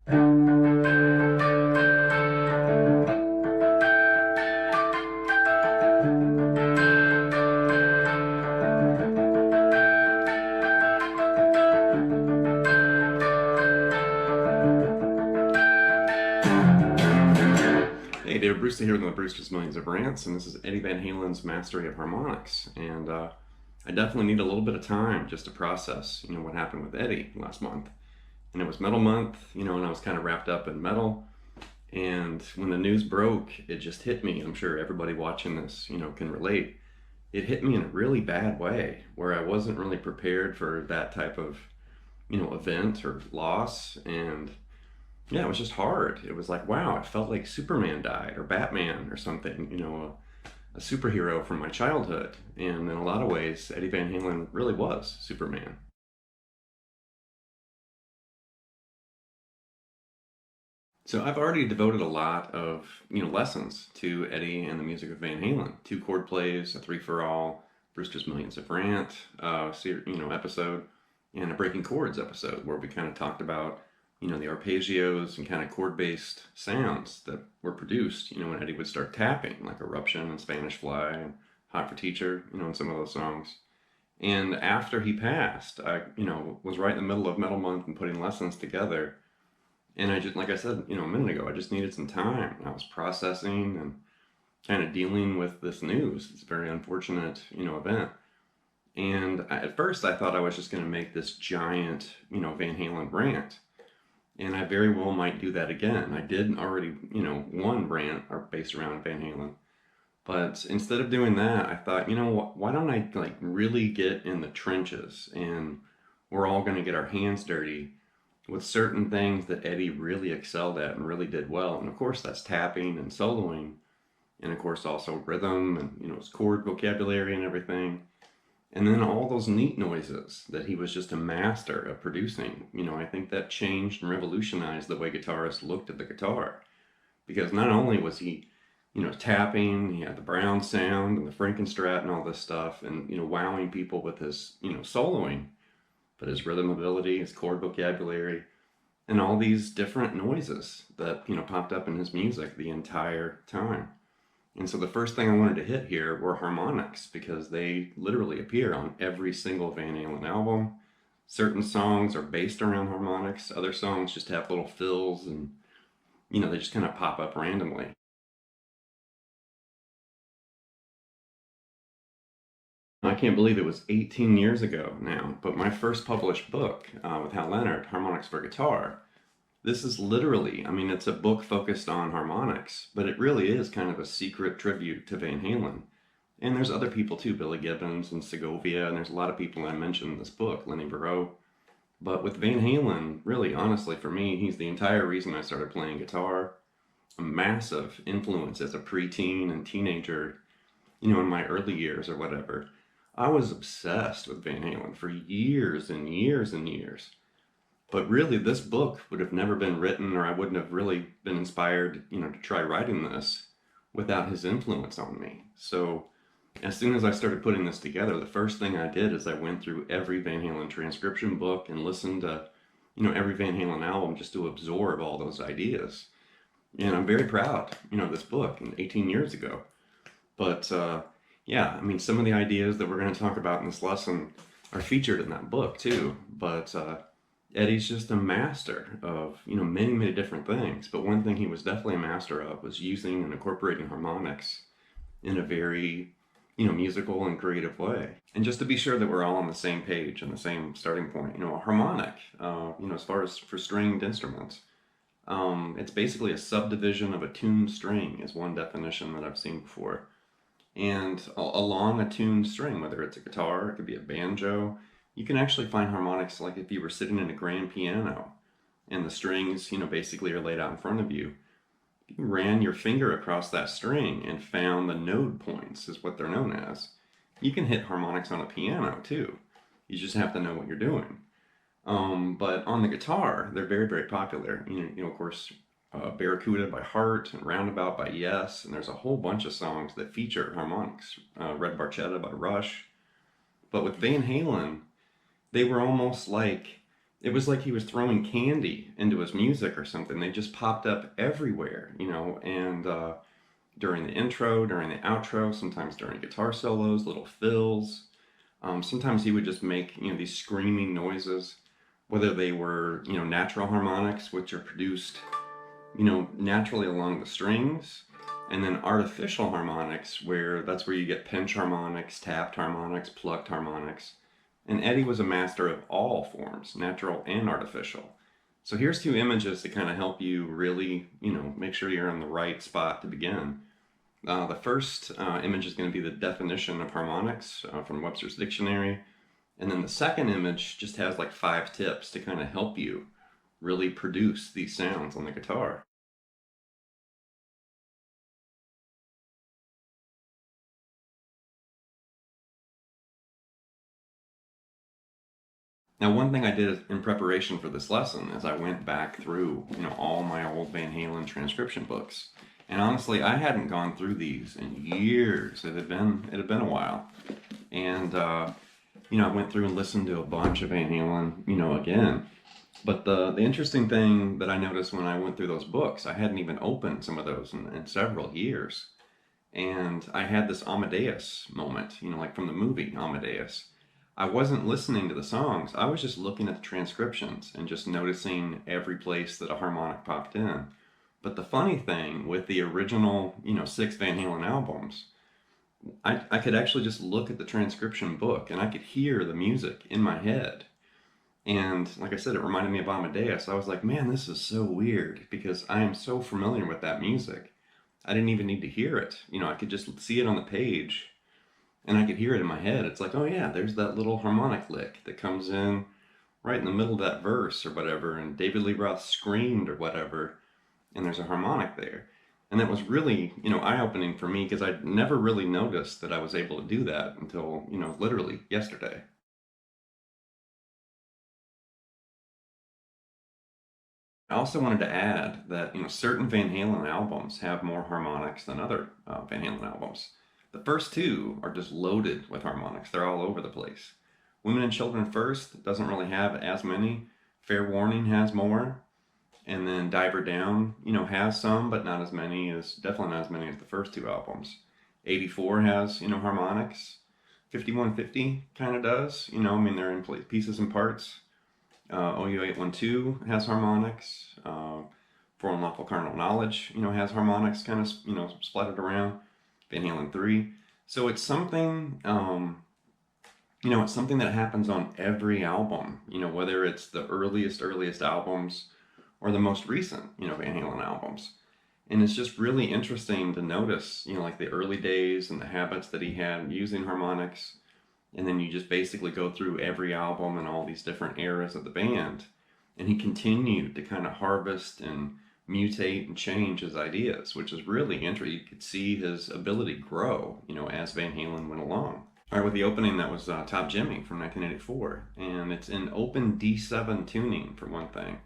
Hey, David Brewster here with the Brewster's Millions of Rants, and this is Eddie Van Halen's Mastery of Harmonics. And I definitely need a little bit of time just to process, what happened with Eddie last month. And it was Metal Month, and I was kind of wrapped up in metal. And when the news broke, it just hit me. I'm sure everybody watching this, can relate. It hit me in a really bad way, where I wasn't really prepared for that type of, event or loss. And yeah, it was just hard. It was like, wow, it felt like Superman died or Batman or something, a superhero from my childhood. And in a lot of ways, Eddie Van Halen really was Superman. So I've already devoted a lot of, lessons to Eddie and the music of Van Halen. 2 chord plays, a 3 for all, Brewster's Millions of Rant, episode, and a Breaking Chords episode where we kind of talked about the arpeggios and kind of chord-based sounds that were produced, when Eddie would start tapping, like Eruption and Spanish Fly and Hot for Teacher, in some of those songs. And after he passed, I, was right in the middle of Metal Month and putting lessons together. And I just, like I said, a minute ago, I just needed some time. I was processing and kind of dealing with this news. It's a very unfortunate, event. And at first I thought I was just going to make this giant, Van Halen rant. And I very well might do that again. I did already, one rant based around Van Halen. But instead of doing that, I thought, why don't I like really get in the trenches and we're all going to get our hands dirty with certain things that Eddie really excelled at and really did well. And of course, that's tapping and soloing. And of course, also rhythm and, his chord vocabulary and everything. And then all those neat noises that he was just a master of producing. I think that changed and revolutionized the way guitarists looked at the guitar. Because not only was he, tapping, he had the Brown sound and the Frankenstrat and all this stuff, and, wowing people with his, soloing, but his rhythm ability, his chord vocabulary, and all these different noises that, popped up in his music the entire time. And so the first thing I wanted to hit here were harmonics, because they literally appear on every single Van Halen album. Certain songs are based around harmonics, other songs just have little fills and, they just kind of pop up randomly. I can't believe it was 18 years ago now, but my first published book with Leonard, Harmonics for Guitar, this is literally, it's a book focused on harmonics, but it really is kind of a secret tribute to Van Halen. And there's other people too, Billy Gibbons and Segovia, and there's a lot of people I mentioned in this book, Lenny Barreau. But with Van Halen, really, honestly, for me, he's the entire reason I started playing guitar. A massive influence as a preteen and teenager, in my early years or whatever. I was obsessed with Van Halen for years and years and years. But really, this book would have never been written, or I wouldn't have really been inspired, to try writing this without his influence on me. So as soon as I started putting this together, the first thing I did is I went through every Van Halen transcription book and listened to, every Van Halen album just to absorb all those ideas. And I'm very proud, of this book 18 years ago. But yeah, some of the ideas that we're going to talk about in this lesson are featured in that book too. But Eddie's just a master of, many, many different things. But one thing he was definitely a master of was using and incorporating harmonics in a very, musical and creative way. And just to be sure that we're all on the same page and the same starting point, a harmonic, as far as for stringed instruments, it's basically a subdivision of a tuned string is one definition that I've seen before. And along a tuned string, whether it's a guitar, it could be a banjo, you can actually find harmonics like if you were sitting in a grand piano and the strings, basically are laid out in front of you. If you ran your finger across that string and found the node points, is what they're known as, you can hit harmonics on a piano too. You just have to know what you're doing. But on the guitar, they're very, very popular. Of course, Barracuda by Heart and Roundabout by Yes, and there's a whole bunch of songs that feature harmonics. Red Barchetta by Rush. But with Van Halen, they were almost like it was like he was throwing candy into his music or something. They just popped up everywhere, you know, and during the intro, during the outro, sometimes during guitar solos, little fills. Sometimes he would just make, you know, these screaming noises, whether they were, you know, natural harmonics, which are produced, you know, naturally along the strings, and then artificial harmonics, where that's where you get pinch harmonics, tapped harmonics, plucked harmonics. And Eddie was a master of all forms, natural and artificial. So here's two images to kind of help you really, you know, make sure you're on the right spot to begin. The first image is going to be the definition of harmonics from Webster's Dictionary. And then the second image just has like 5 tips to kind of help you really produce these sounds on the guitar. Now, one thing I did in preparation for this lesson is I went back through, you know, all my old Van Halen transcription books. And honestly, I hadn't gone through these in years. It had been a while. And you know, I went through and listened to a bunch of Van Halen, you know, again. But the interesting thing that I noticed when I went through those books, I hadn't even opened some of those in several years. And I had this Amadeus moment, you know, like from the movie Amadeus. I wasn't listening to the songs. I was just looking at the transcriptions and just noticing every place that a harmonic popped in. But the funny thing with the original, you know, 6 Van Halen albums, I could actually just look at the transcription book and I could hear the music in my head. And like I said, it reminded me of Amadeus. I was like, man, this is so weird because I am so familiar with that music. I didn't even need to hear it. You know, I could just see it on the page and I could hear it in my head. It's like, oh yeah, there's that little harmonic lick that comes in right in the middle of that verse or whatever. And David Lee Roth screamed or whatever. And there's a harmonic there. And that was really, you know, eye-opening for me because I'd never really noticed that I was able to do that until, you know, literally yesterday. I also wanted to add that, you know, certain Van Halen albums have more harmonics than other Van Halen albums. The first 2 are just loaded with harmonics. They're all over the place. Women and Children First doesn't really have as many. Fair Warning has more. And then Diver Down, you know, has some, but not as many definitely not as many as the first 2 albums. 84 has, you know, harmonics. 5150 kind of does, you know, I mean, they're in pieces and parts. OU 812 has harmonics. For Unlawful Carnal Knowledge, you know, has harmonics kind of, you know, splattered around. Van Halen 3. So it's something, you know, it's something that happens on every album, you know, whether it's the earliest albums or the most recent, you know, Van Halen albums. And it's just really interesting to notice, you know, like the early days and the habits that he had using harmonics. And then you just basically go through every album and all these different eras of the band. And he continued to kind of harvest and mutate and change his ideas, which is really interesting. You could see his ability grow, you know, as Van Halen went along. All right, with the opening, that was Top Jimmy from 1984. And it's in open D7 tuning, for one thing.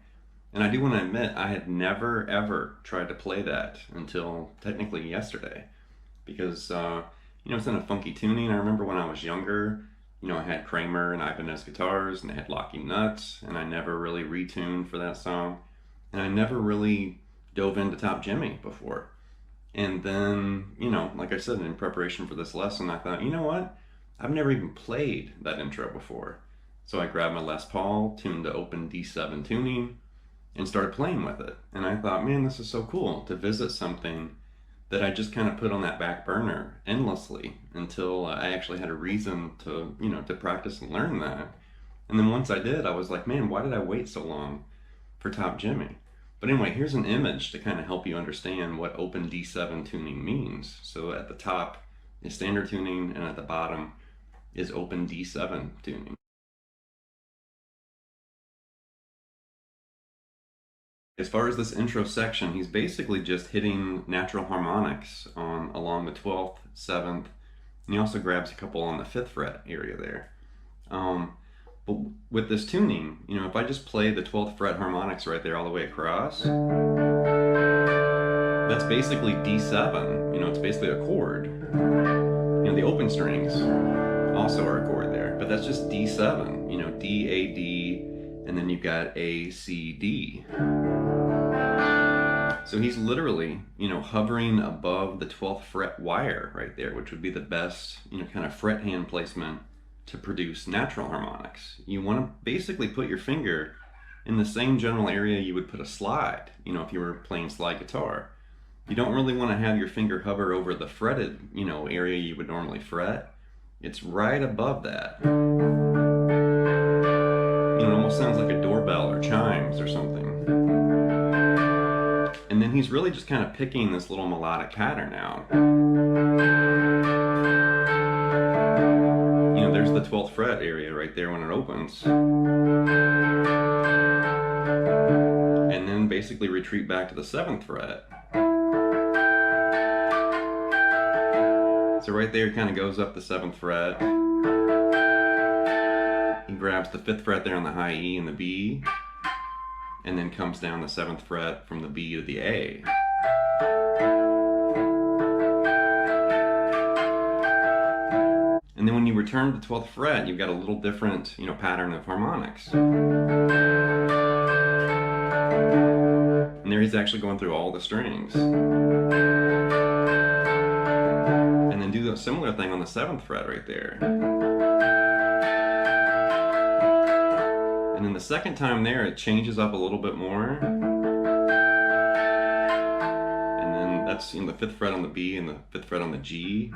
And I do want to admit, I had never, ever tried to play that until technically yesterday. Because, you know, it's in a funky tuning. I remember when I was younger, you know, I had Kramer and Ibanez guitars, and they had locking nuts, and I never really retuned for that song. And I never really dove into Top Jimmy before. And then, you know, like I said, in preparation for this lesson, I thought, you know what? I've never even played that intro before. So I grabbed my Les Paul, tuned to open D7 tuning, and started playing with it. And I thought, man, this is so cool to visit something that I just kind of put on that back burner endlessly until I actually had a reason to, you know, to practice and learn that. And then once I did, I was like, man, why did I wait so long for Top Jimmy? But anyway, here's an image to kind of help you understand what open D7 tuning means. So at the top is standard tuning, and at the bottom is open D7 tuning. As far as this intro section, he's basically just hitting natural harmonics along the 12th, 7th, and he also grabs a couple on the 5th fret area there. But with this tuning, you know, if I just play the 12th fret harmonics right there all the way across, that's basically D7. You know, it's basically a chord. You know, the open strings also are a chord there, but that's just D7. You know, D, A, D, And then you've got A, C, D. So he's literally, hovering above the 12th fret wire right there, which would be the best, kind of fret hand placement to produce natural harmonics. You want to basically put your finger in the same general area you would put a slide, if you were playing slide guitar. You don't really want to have your finger hover over the fretted, area you would normally fret. It's right above that. It almost sounds like a doorbell or chimes or something. And then he's really just kind of picking this little melodic pattern out. There's the 12th fret area right there when it opens. And then basically retreat back to the 7th fret. So right there it kind of goes up the 7th fret. He grabs the 5th fret there on the high E and the B, and then comes down the 7th fret from the B to the A. And then when you return to the 12th fret, you've got a little different, pattern of harmonics. And there he's actually going through all the strings. And then do a similar thing on the 7th fret right there. And then the second time there, it changes up a little bit more. And then that's the 5th fret on the B and the 5th fret on the G.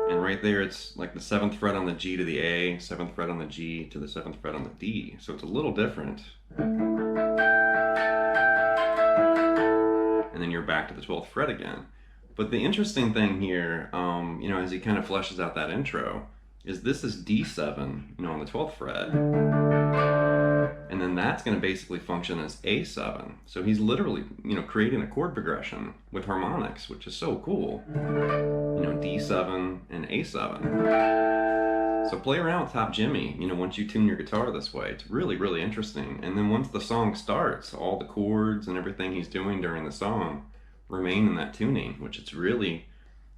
And right there, it's like the 7th fret on the G to the A, 7th fret on the G to the 7th fret on the D. So it's a little different. And then you're back to the 12th fret again. But the interesting thing here, as he kind of fleshes out that intro, is this is D7, on the 12th fret. And then that's going to basically function as A7. So he's literally, creating a chord progression with harmonics, which is so cool. D7 and A7. So play around with Top Jimmy, once you tune your guitar this way. It's really, really interesting. And then once the song starts, all the chords and everything he's doing during the song remain in that tuning, which it's really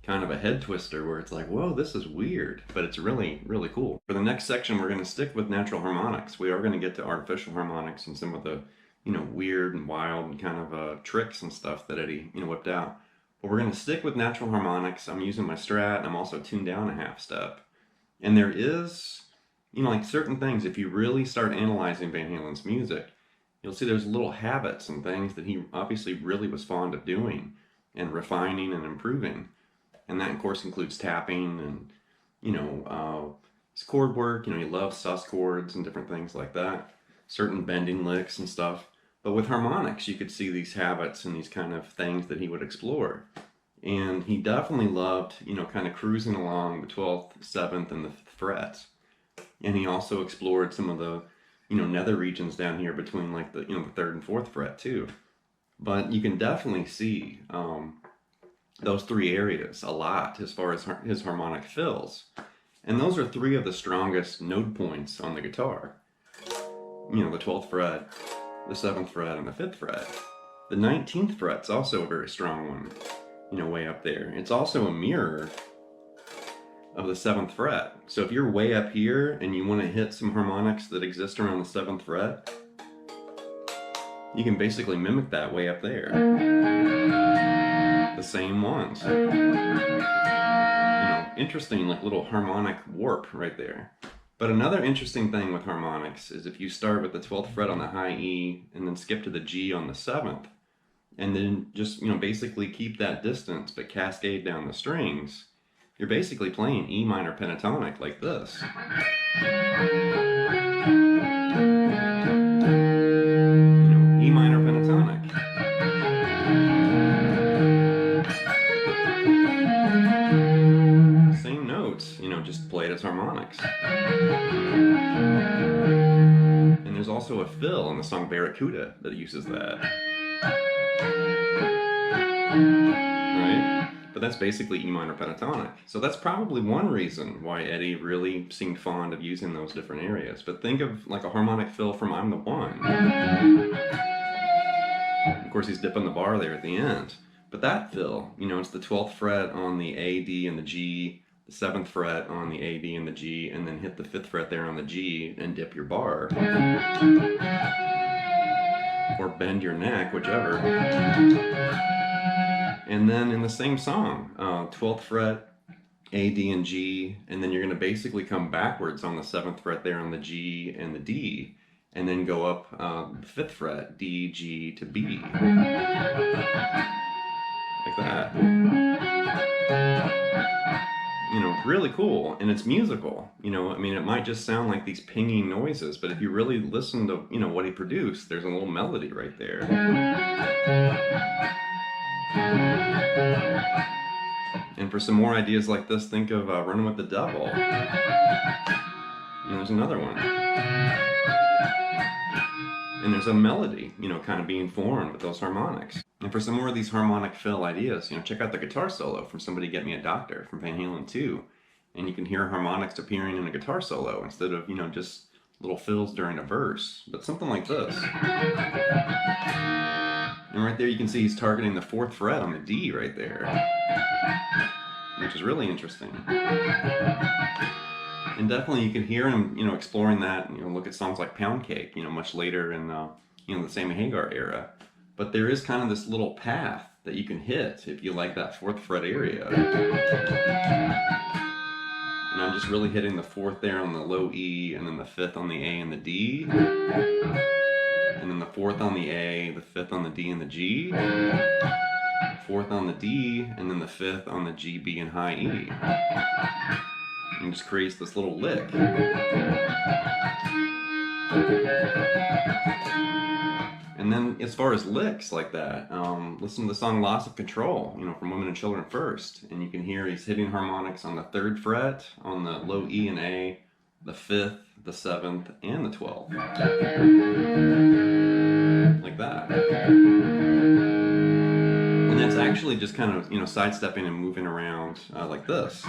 kind of a head twister where it's like, whoa, this is weird, but it's really, really cool. For the next section, we're going to stick with natural harmonics. We are going to get to artificial harmonics and some of the, weird and wild and kind of tricks and stuff that Eddie, whipped out. But we're going to stick with natural harmonics. I'm using my Strat, and I'm also tuned down a half step. And there is, like certain things, if you really start analyzing Van Halen's music, you'll see there's little habits and things that he obviously really was fond of doing and refining and improving. And that, of course, includes tapping and, his chord work. He loves sus chords and different things like that. Certain bending licks and stuff. But with harmonics, you could see these habits and these kind of things that he would explore. And he definitely loved, kind of cruising along the 12th, 7th, and the 5th frets. And he also explored some of the, nether regions down here between like the, the 3rd and 4th fret too. But you can definitely see, those three areas a lot as far as his harmonic fills. And those are three of the strongest node points on the guitar. The 12th fret, the 7th fret, and the 5th fret. The 19th fret's also a very strong one, way up there. It's also a mirror of the 7th fret. So if you're way up here and you want to hit some harmonics that exist around the 7th fret, you can basically mimic that way up there. The same ones. Interesting, like little harmonic warp right there. But another interesting thing with harmonics is if you start with the 12th fret on the high E and then skip to the G on the 7th, and then just, basically keep that distance but cascade down the strings, you're basically playing E minor pentatonic like this. E minor pentatonic. Same notes, just played as harmonics. And there's also a fill in the song Barracuda that uses that. Right? But that's basically E minor pentatonic. So that's probably one reason why Eddie really seemed fond of using those different areas. But think of like a harmonic fill from I'm the One. Of course, he's dipping the bar there at the end. But that fill, it's the 12th fret on the A, D, and the G the 7th fret on the A, B, and the G, and then hit the 5th fret there on the G and dip your bar. Or bend your neck, whichever. And then in the same song, 12th fret, A, D, and G, and then you're going to basically come backwards on the 7th fret there on the G and the D, and then go up the 5th fret, D, G to B. Like that. You know, really cool, and it's musical. You know, I mean, it might just sound like these pinging noises, but if you really listen to, you know, what he produced, there's a little melody right there. And for some more ideas like this, think of Running with the Devil. And there's another one. And there's a melody, you know, kind of being formed with those harmonics. And for some more of these harmonic fill ideas, you know, check out the guitar solo from Somebody Get Me a Doctor from Van Halen 2. And you can hear harmonics appearing in a guitar solo instead of, you know, just little fills during a verse, but something like this. And right there you can see he's targeting the 4th fret on the D right there, which is really interesting. And definitely you can hear him, you know, exploring that. You know, look at songs like Pound Cake, you know, much later in, you know, the Sammy Hagar era. But there is kind of this little path that you can hit if you like that 4th fret area. And I'm just really hitting the 4th there on the low E, and then the 5th on the A and the D. And then the 4th on the A, the 5th on the D and the G. 4th on the D, and then the 5th on the G, B, and high E. And just creates this little lick. And then as far as licks like that, listen to the song Loss of Control, you know, from Women and Children First. And you can hear he's hitting harmonics on the 3rd fret, on the low E and A, the 5th, the 7th, and the 12th. Like that. And that's actually just kind of, you know, sidestepping and moving around like this.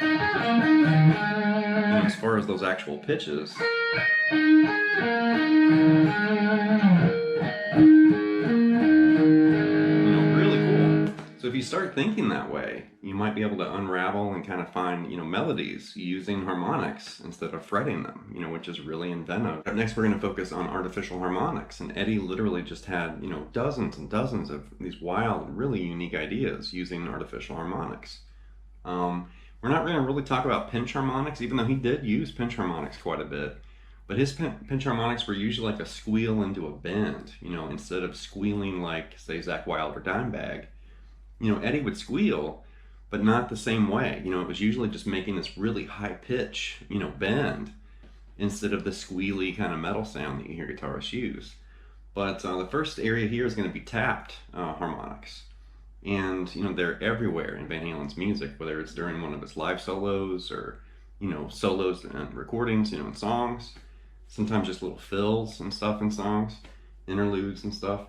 You know, as far as those actual pitches. So if you start thinking that way, you might be able to unravel and kind of find, you know, melodies using harmonics instead of fretting them, you know, which is really inventive. Up next, we're going to focus on artificial harmonics. And Eddie literally just had, you know, dozens and dozens of these wild and really unique ideas using artificial harmonics. We're not going to really talk about pinch harmonics, even though he did use pinch harmonics quite a bit. But his pinch harmonics were usually like a squeal into a bend, you know, instead of squealing like, say, Zakk Wylde or Dimebag. You know, Eddie would squeal, but not the same way. You know, it was usually just making this really high pitch, you know, bend, instead of the squealy kind of metal sound that you hear guitarists use. But the first area here is going to be tapped harmonics. And, you know, they're everywhere in Van Halen's music, whether it's during one of his live solos or, you know, solos and recordings, you know, in songs. Sometimes just little fills and stuff in songs, interludes and stuff.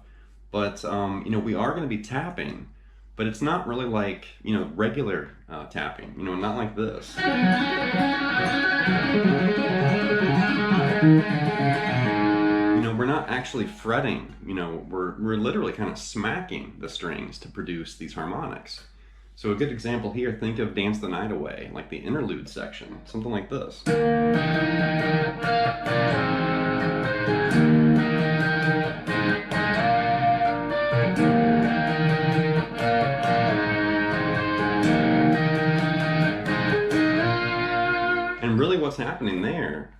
But, you know, we are going to be tapping. But it's not really like, you know, regular tapping, you know, not like this. You know, we're not actually fretting, you know, we're literally kind of smacking the strings to produce these harmonics. So a good example here, think of Dance the Night Away, like the interlude section, something like this. What's happening there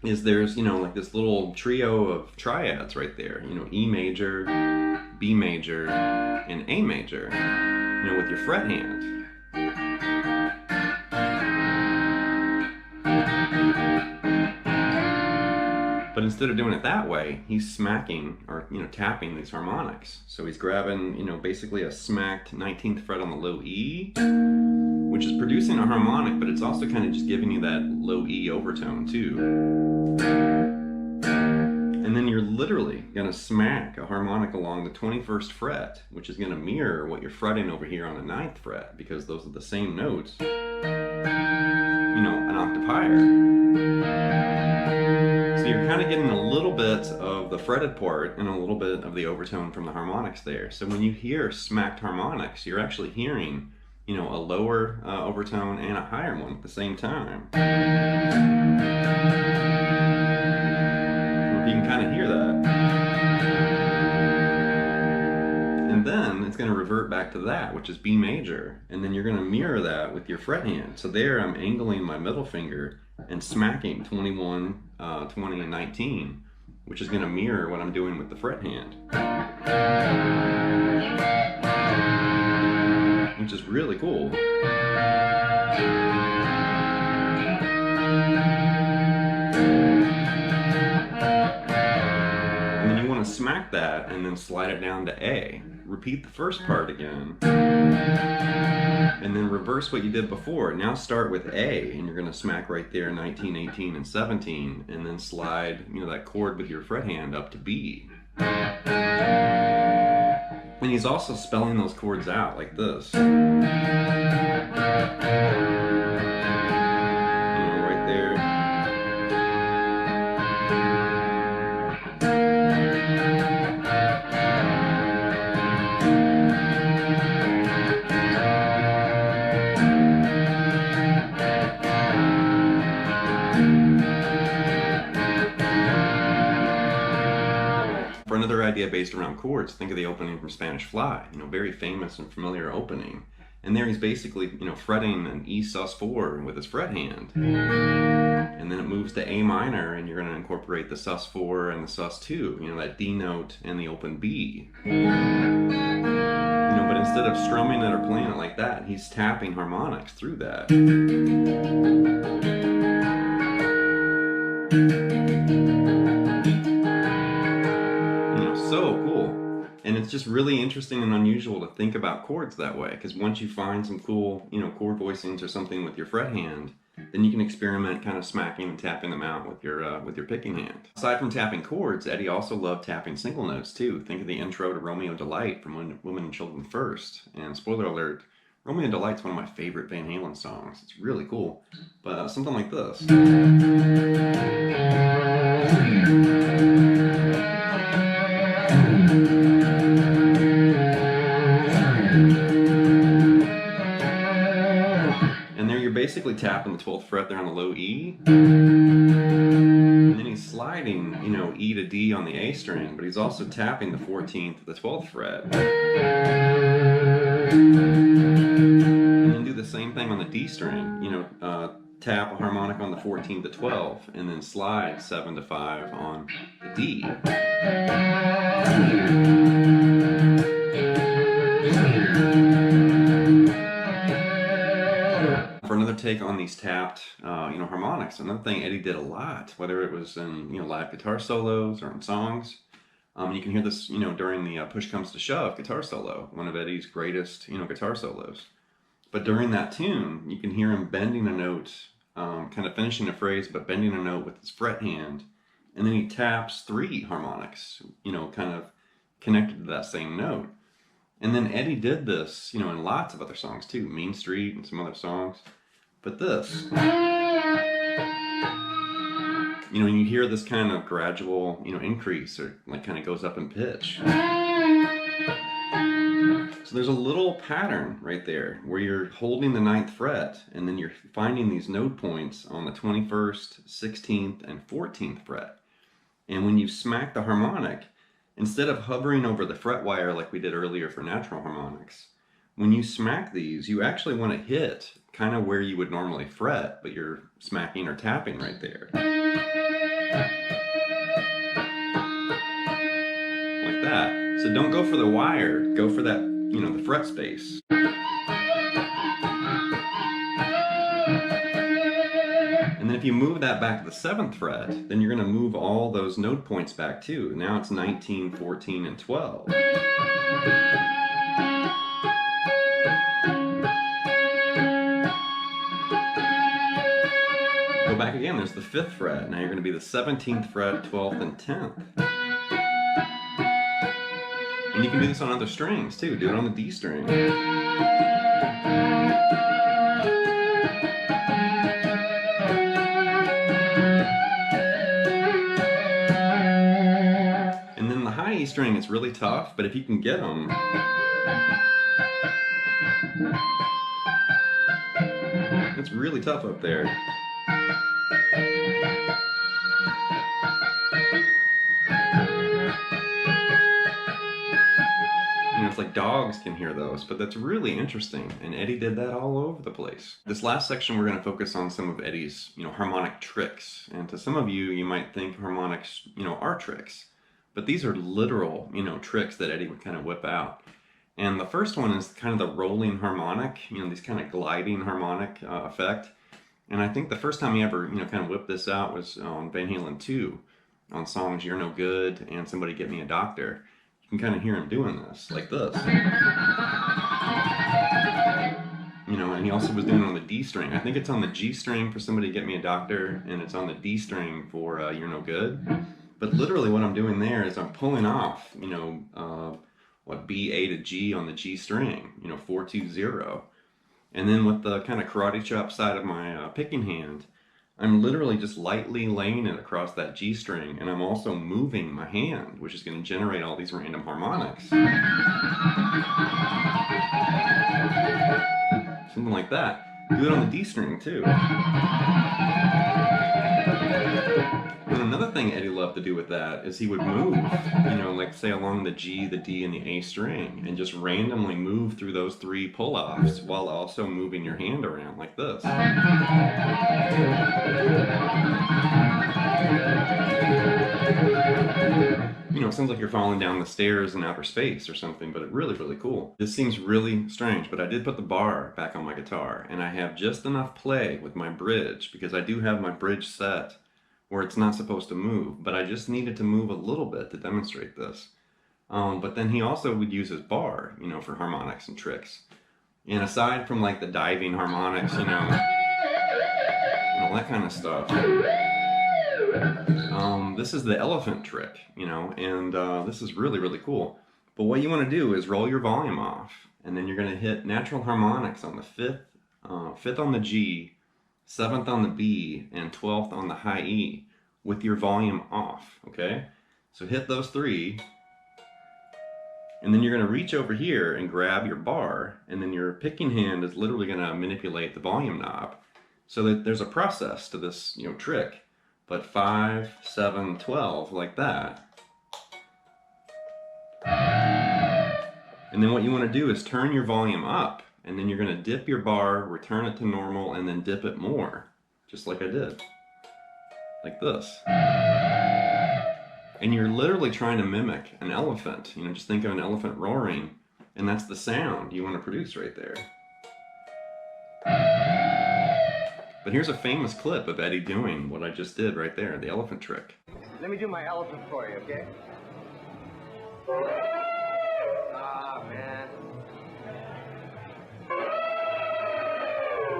is there's, you know, like this little trio of triads right there, you know, E major, B major, and A major, you know, with your fret hand. But instead of doing it that way, he's smacking or, you know, tapping these harmonics. So he's grabbing, you know, basically a smacked 19th fret on the low E, which is producing a harmonic, but it's also kind of just giving you that low E overtone too. And then you're literally going to smack a harmonic along the 21st fret, which is going to mirror what you're fretting over here on the 9th fret, because those are the same notes, you know, an octave higher. So you're kind of getting a little bit of the fretted part and a little bit of the overtone from the harmonics there. So when you hear smacked harmonics, you're actually hearing, you know, a lower overtone and a higher one at the same time. I don't know if you can kind of hear that. And then it's going to revert back to that, which is B major. And then you're going to mirror that with your fret hand. So there I'm angling my middle finger and smacking 21, 20, and 19, which is going to mirror what I'm doing with the fret hand. Which is really cool. And then you want to smack that and then slide it down to A. Repeat the first part again. And then reverse what you did before. Now start with A, and you're going to smack right there 19, 18, and 17, and then slide, you know, that chord with your fret hand up to B. And he's also spelling those chords out like this. You know, right there. For another idea based around chords, think of the opening from Spanish Fly, you know, very famous and familiar opening. And there he's basically, you know, fretting an E sus4 with his fret hand. And then it moves to A minor, and you're going to incorporate the sus4 and the sus2, you know, that D note and the open B. You know, but instead of strumming it or playing it like that, he's tapping harmonics through that. So cool. And it's just really interesting and unusual to think about chords that way, because once you find some cool, you know, chord voicings or something with your fret hand, then you can experiment kind of smacking and tapping them out with your picking hand. Aside from tapping chords, Eddie also loved tapping single notes too. Think of the intro to Romeo Delight from Women and Children First. And spoiler alert, Romeo Delight's one of my favorite Van Halen songs. It's really cool. But something like this. Basically tapping the 12th fret there on the low E, and then he's sliding, you know, E to D on the A string, but he's also tapping the 14th to the 12th fret, and then do the same thing on the D string, you know, tap a harmonic on the 14 to 12, and then slide 7 to 5 on the D. For another take on these tapped, you know, harmonics, another thing Eddie did a lot, whether it was in, you know, live guitar solos or in songs. You can hear this, you know, during the Push Comes to Shove guitar solo, one of Eddie's greatest, you know, guitar solos. But during that tune, you can hear him bending a note, kind of finishing a phrase, but bending a note with his fret hand, and then he taps 3 harmonics, you know, kind of connected to that same note. And then Eddie did this, you know, in lots of other songs too, Mean Street and some other songs. But this, you know, when you hear this kind of gradual, you know, increase, or like kind of goes up in pitch. So there's a little pattern right there where you're holding the 9th fret, and then you're finding these note points on the 21st, 16th, and 14th fret. And when you smack the harmonic, instead of hovering over the fret wire like we did earlier for natural harmonics, when you smack these, you actually want to hit kind of where you would normally fret, but you're smacking or tapping right there. Like that. So don't go for the wire, go for that, you know, the fret space. And then if you move that back to the 7th fret, then you're going to move all those note points back too. Now it's 19, 14, and 12. Go back again, there's the 5th fret. Now you're going to be the 17th fret, 12th, and 10th. And you can do this on other strings too. Do it on the D string. And then the high E string is really tough, but if you can get them, It's really tough up there. You know, it's like dogs can hear those, but that's really interesting. And Eddie did that all over the place. This last section, we're going to focus on some of Eddie's, harmonic tricks. And to some of you, you might think harmonics, are tricks. But these are literal, tricks that Eddie would kind of whip out. And the first one is kind of the rolling harmonic, these kind of gliding harmonic effect. And I think the first time he ever, kind of whipped this out was on Van Halen 2, on songs You're No Good and Somebody Get Me a Doctor. You can kind of hear him doing this, like this. And he also was doing it on the D string. I think it's on the G string for Somebody Get Me a Doctor, and it's on the D string for You're No Good. But literally what I'm doing there is I'm pulling off, B, A to G on the G string, 4, 2, 0. And then with the kind of karate chop side of my picking hand, I'm literally just lightly laying it across that G string, and I'm also moving my hand, which is going to generate all these random harmonics. Something like that. Do it on the D string too. And another thing Eddie loved to do with that is he would move, like say along the G, the D, and the A string, and just randomly move through those 3 pull-offs while also moving your hand around like this. It sounds like you're falling down the stairs in outer space or something, but it's really, really cool. This seems really strange, but I did put the bar back on my guitar, and I have just enough play with my bridge, because I do have my bridge set where it's not supposed to move, but I just needed to move a little bit to demonstrate this. But then he also would use his bar, for harmonics and tricks. And aside from like the diving harmonics, and all that kind of stuff, this is the elephant trick, and this is really, really cool. But what you want to do is roll your volume off, and then you're going to hit natural harmonics on the 5th on the G, 7th on the B, and 12th on the high E with your volume off, okay? So hit those 3, and then you're going to reach over here and grab your bar, and then your picking hand is literally going to manipulate the volume knob. So that there's a process to this, trick, but 5, 7, 12, like that. And then what you want to do is turn your volume up, and then you're going to dip your bar, return it to normal, and then dip it more, just like I did. Like this. And you're literally trying to mimic an elephant. Just think of an elephant roaring, and that's the sound you want to produce right there. But here's a famous clip of Eddie doing what I just did right there, the elephant trick. Let me do my elephant for you, okay? Ah, man.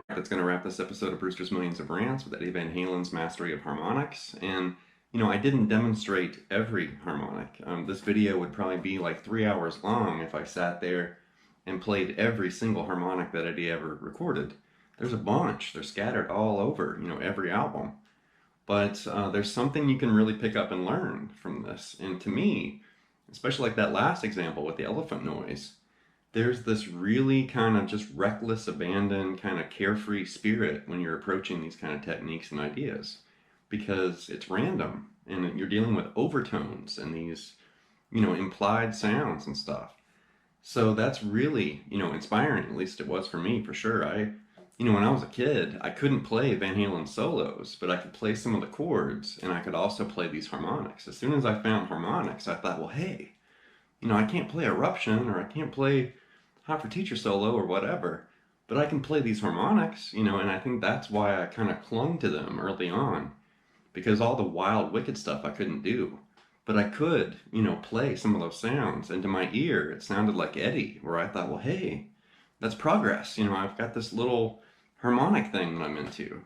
That's going to wrap this episode of Brewster's Millions of Rants with Eddie Van Halen's mastery of harmonics. And, I didn't demonstrate every harmonic. This video would probably be like 3 hours long if I sat there and played every single harmonic that Eddie ever recorded. There's a bunch. They're scattered all over, every album. But there's something you can really pick up and learn from this. And to me, especially like that last example with the elephant noise, there's this really kind of just reckless, abandon, kind of carefree spirit when you're approaching these kind of techniques and ideas, because it's random and you're dealing with overtones and these, implied sounds and stuff. So that's really, inspiring. At least it was for me, for sure. When I was a kid, I couldn't play Van Halen solos, but I could play some of the chords, and I could also play these harmonics. As soon as I found harmonics, I thought, well, hey, I can't play Eruption, or I can't play Hot for Teacher solo, or whatever, but I can play these harmonics, and I think that's why I kind of clung to them early on, because all the wild, wicked stuff I couldn't do. But I could, play some of those sounds, and to my ear, it sounded like Eddie, where I thought, well, hey, that's progress. I've got this little harmonic thing that I'm into.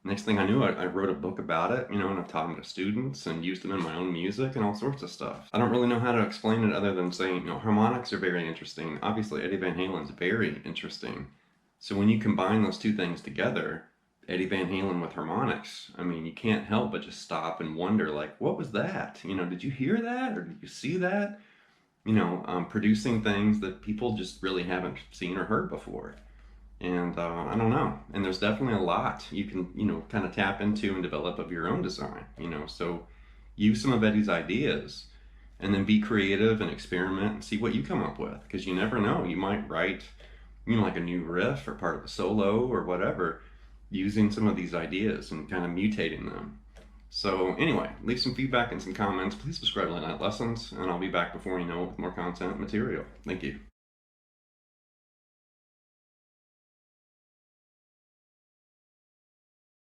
Next thing I knew, I wrote a book about it, and I've taught them to students and used them in my own music and all sorts of stuff. I don't really know how to explain it other than saying, harmonics are very interesting. Obviously, Eddie Van Halen's very interesting. So when you combine those two things together, Eddie Van Halen with harmonics, you can't help but just stop and wonder, like, what was that? Did you hear that? Or did you see that? Producing things that people just really haven't seen or heard before. And I don't know. And there's definitely a lot you can, kind of tap into and develop of your own design, So use some of Eddie's ideas and then be creative and experiment and see what you come up with. Because you never know. You might write, like a new riff or part of the solo or whatever, using some of these ideas and kind of mutating them. So anyway, leave some feedback and some comments. Please subscribe to Late Night Lessons, and I'll be back before you know it with more content material. Thank you.